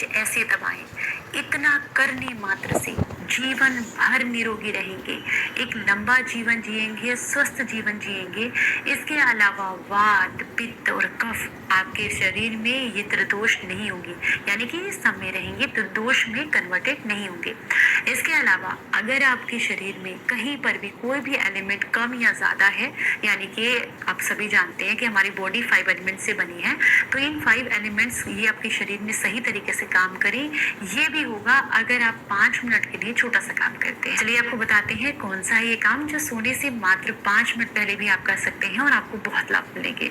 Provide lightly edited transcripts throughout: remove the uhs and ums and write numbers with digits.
ऐसे दबाएं। इतना करने मात्र से जीवन भर निरोगी रहेंगे, एक लंबा जीवन जिएंगे, स्वस्थ जीवन जिएंगे। इसके अलावा वात, पित्त और कफ आपके शरीर में ये त्रिदोष नहीं होंगे, यानी कि ये सब में रहेंगे, त्रिदोष में कन्वर्टेड नहीं होंगे। इसके अलावा अगर आपके शरीर में कहीं पर भी कोई भी एलिमेंट कम या ज्यादा है, यानी कि आप सभी जानते हैं कि हमारी बॉडी 5 एलिमेंट से बनी है, तो इन 5 एलिमेंट्स ये आपके शरीर में सही तरीके से काम करें, ये भी होगा अगर आप 5 मिनट के लिए छोटा सा काम करते हैं। चलिए आपको बताते हैं कौन सा है ये काम जो सोने से मात्र 5 मिनट पहले भी आप कर सकते हैं और आपको बहुत लाभ मिलेंगे।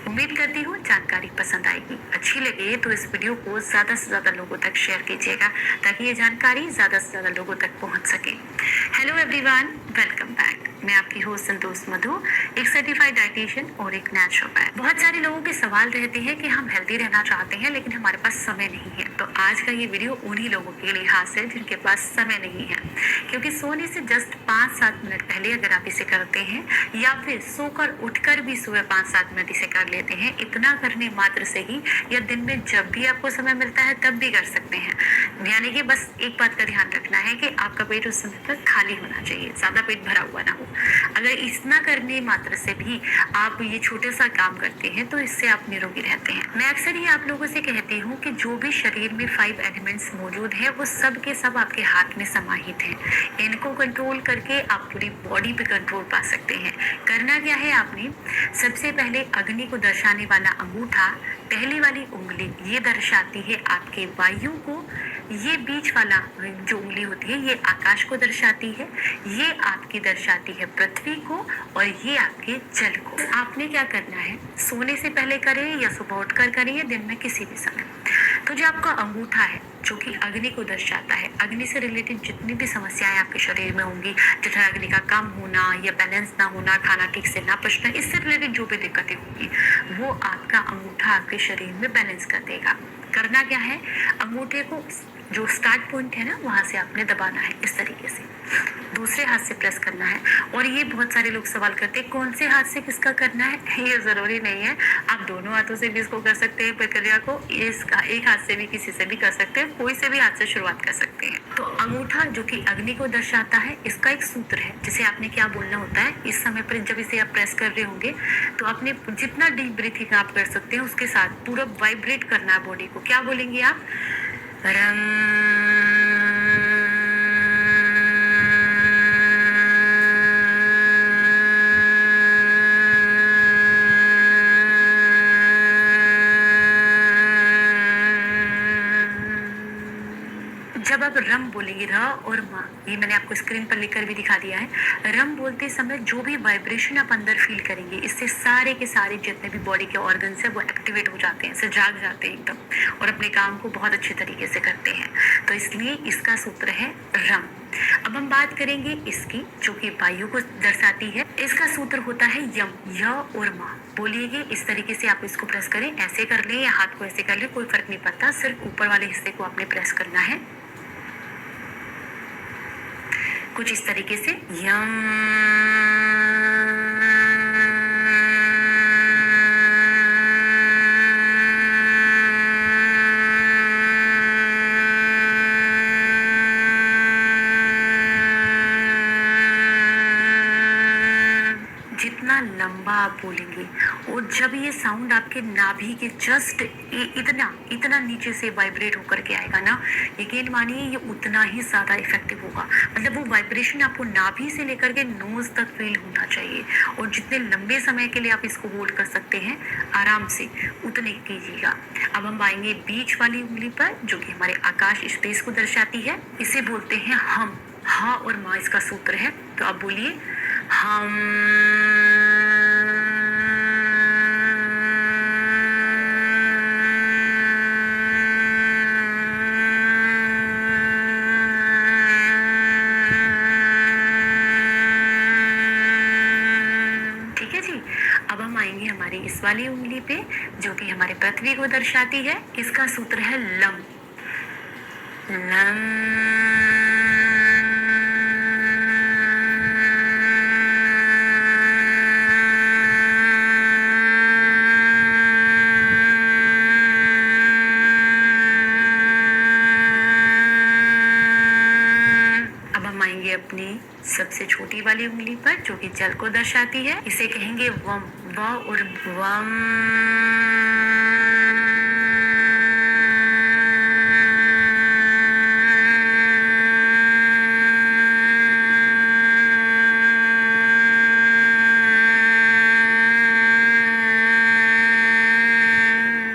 उम्मीद करती हूँ जानकारी पसंद आएगी। अच्छी लगे तो इस वीडियो को ज्यादा से ज्यादा लोगों तक शेयर कीजिएगा ताकि ये जानकारी ज्यादा से ज्यादा लोगों तक पहुंच सके। Hello everyone, welcome back. मैं आपकी होस्ट संतोष मधु, एक सर्टिफाइड डाइटिशियन और एक नेचुरोपैथ। बहुत सारे लोगों के सवाल रहते हैं कि हम हेल्दी रहना चाहते हैं लेकिन हमारे पास समय नहीं है, तो आज का ये वीडियो उन्हीं लोगों के लिए खास है जिनके पास समय नहीं है। क्योंकि सोने से जस्ट 5-7 मिनट पहले अगर आप इसे करते हैं या फिर सोकर उठकर भी सुबह 5-7 मिनट इसे कर लेते हैं, इतना करने मात्र से ही या दिन में जब भी आपको समय मिलता है तब भी कर सकते हैं। यानी कि बस एक बात का ध्यान रखना है कि आपका पेट उस समय पर खाली होना चाहिए, ज्यादा पेट भरा हुआ ना हो। अगर इतना करने मात्र से भी आप ये छोटे सा काम करते हैं तो इससे आप निरोगी रहते हैं। मैं अक्सर ही आप लोगों से कहती हूँ कि जो भी शरीर में 5 एलिमेंट्स मौजूद है वो सब के सब आपके हाथ में समाहित हैं। इनको कंट्रोल करके आप पूरी बॉडी पे कंट्रोल पा सकते हैं। करना क्या है, आपने सबसे पहले अग्नि को दर्शाने वाला अंगूठा, पहली वाली उंगली ये दर्शाती है आपके वायु को, ये बीच वाला जो उंगली होती है ये आकाश को दर्शाती है, ये आपकी दर्शाती है पृथ्वी को और ये आपके जल को। आपने क्या करना है, सोने से पहले करें या सुबह उठकर करें या दिन में किसी भी समय, तो जो आपका अंगूठा है जो कि अग्नि को दर्शाता है, अग्नि से रिलेटेड जितनी भी समस्याएं आपके शरीर में होंगी, जैसे अग्नि का कम होना या बैलेंस ना होना, खाना ठीक से ना पचना, इससे रिलेटेड जो भी दिक्कतें होंगी वो आपका अंगूठा आपके शरीर में बैलेंस कर देगा। करना क्या है, अंगूठे को जो स्टार्ट पॉइंट है ना वहां से आपने दबाना है इस तरीके से, दूसरे हाथ से प्रेस करना है। और ये बहुत सारे लोग सवाल करते हैं कौन से हाथ से किसका करना है, ये जरूरी नहीं है, आप दोनों हाथों से भी इसको कर सकते हैं प्रक्रिया को, इसका एक हाथ से भी किसी से भी कर सकते हैं, कोई से भी हाथ से शुरुआत कर सकते हैं। तो अंगूठा जो कि अग्नि को दर्शाता है, इसका एक सूत्र है जिसे आपने क्या बोलना होता है इस समय पर जब इसे आप प्रेस कर रहे होंगे, तो आपने जितना डीप ब्रीथिंग आप कर सकते हैं उसके साथ पूरा वाइब्रेट करना है बॉडी को। क्या बोलेंगे आप, जब आप रम बोलेंगे, र और मा, ये मैंने आपको स्क्रीन पर लिखकर भी दिखा दिया है। रम बोलते समय जो भी वाइब्रेशन आप अंदर फील करेंगे, इससे सारे के सारे जितने भी बॉडी के ऑर्गन्स है वो एक्टिवेट हो जाते हैं, इससे जाग जाते हैं एकदम और अपने काम को बहुत अच्छे तरीके से करते हैं। तो इसलिए इसका सूत्र है रम। अब हम बात करेंगे इसकी जो कि वायु को दर्शाती है, इसका सूत्र होता है यम, य और मा। बोलिएगे इस तरीके से आप इसको प्रेस करें, ऐसे कर लें या हाथ को ऐसे कर लें, कोई फर्क नहीं पड़ता, सिर्फ ऊपर वाले हिस्से को आपने प्रेस करना है कुछ इस तरीके से, यम। जितना लंबा आप बोलेंगे और जब ये साउंड आपके नाभि के जस्ट इतना नीचे से वाइब्रेट होकर के आएगा ना, यकीन मानिए ये उतना ही ज्यादा इफेक्टिव होगा। मतलब वो वाइब्रेशन आपको नाभि से लेकर के नोज तक फील होना चाहिए और जितने लंबे समय के लिए आप इसको होल्ड कर सकते हैं आराम से उतने कीजिएगा। अब हम आएंगे बीच वाली उंगली पर जो कि हमारे आकाश स्पेस को दर्शाती है, इसे बोलते हैं हम। हा और माँ इसका सूत्र है, तो आप बोलिए हम। ठीक है जी। अब हम आएंगे हमारी इस वाली उंगली पे जो कि हमारे पृथ्वी को दर्शाती है, इसका सूत्र है लम। लम। अपनी सबसे छोटी वाली उंगली पर, जो कि जल को दर्शाती है। इसे कहेंगे वम, व और वम।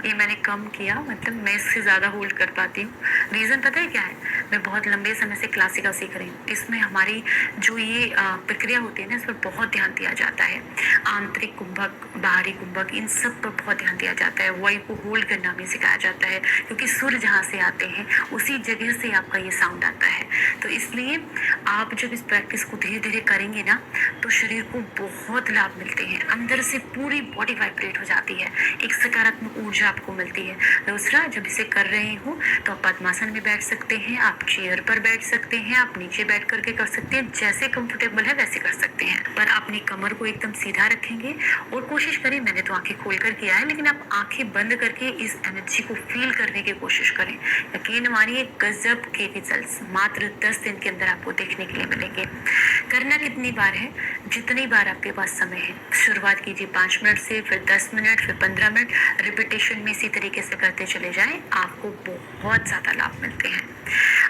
ये मैंने कम किया, मतलब मैं इससे ज़्यादा होल्ड कर पाती हूँ। रीज़न पता है क्या है? मैं बहुत लंबे समय से क्लासिकल सीख रही हूँ। इसमें हमारी जो ये प्रक्रिया होती है ना, इस पर बहुत ध्यान दिया जाता है। आंतरिक कुंभक, बाहरी कुंभक, इन सब पर बहुत ध्यान दिया जाता है। वायु को होल्ड करना भी सिखाया जाता है, क्योंकि सुर जहाँ से आते हैं उसी जगह से आपका ये साउंड आता है। तो इसलिए आप जब इस प्रैक्टिस को धीरे धीरे करेंगे ना, तो शरीर को बहुत लाभ मिलते हैं। अंदर से पूरी बॉडी वाइब्रेट हो जाती है, एक सकारात्मक ऊर्जा आपको मिलती है। दूसरा, जब इसे कर रहे हो तो आप पद्मासन में बैठ सकते हैं, आप चेयर पर बैठ सकते हैं, आप नीचे बैठ करके कर सकते हैं, जैसे कंफर्टेबल है वैसे कर सकते हैं। पर अपनी कमर को एकदम सीधा रखेंगे और कोशिश करें, मैंने तो आंखें खोल कर किया है, लेकिन आप आंखें बंद करके इस एनर्जी को फील करने की कोशिश करें। यकीन मानिए, गजब के रिजल्ट्स मात्र 10 दिन के अंदर आपको देखने के लिए मिलेंगे। करना कितनी बार है? जितनी बार आपके पास समय है। शुरुआत कीजिए 5 मिनट से, फिर 10 मिनट, फिर 15 मिनट। रिपीटेशन में इसी तरीके से करते चले जाएं, आपको बहुत ज़्यादा लाभ मिलते हैं।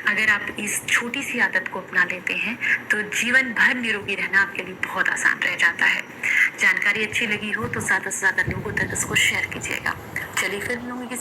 अगर आप इस छोटी सी आदत को अपना लेते हैं तो जीवन भर निरोगी रहना आपके लिए बहुत आसान रह जाता है। जानकारी अच्छी लगी हो तो ज़्यादा से ज़्यादा लोगों तक इसको शेयर कीजिएगा। चलिए फिर मिलूंगी किसी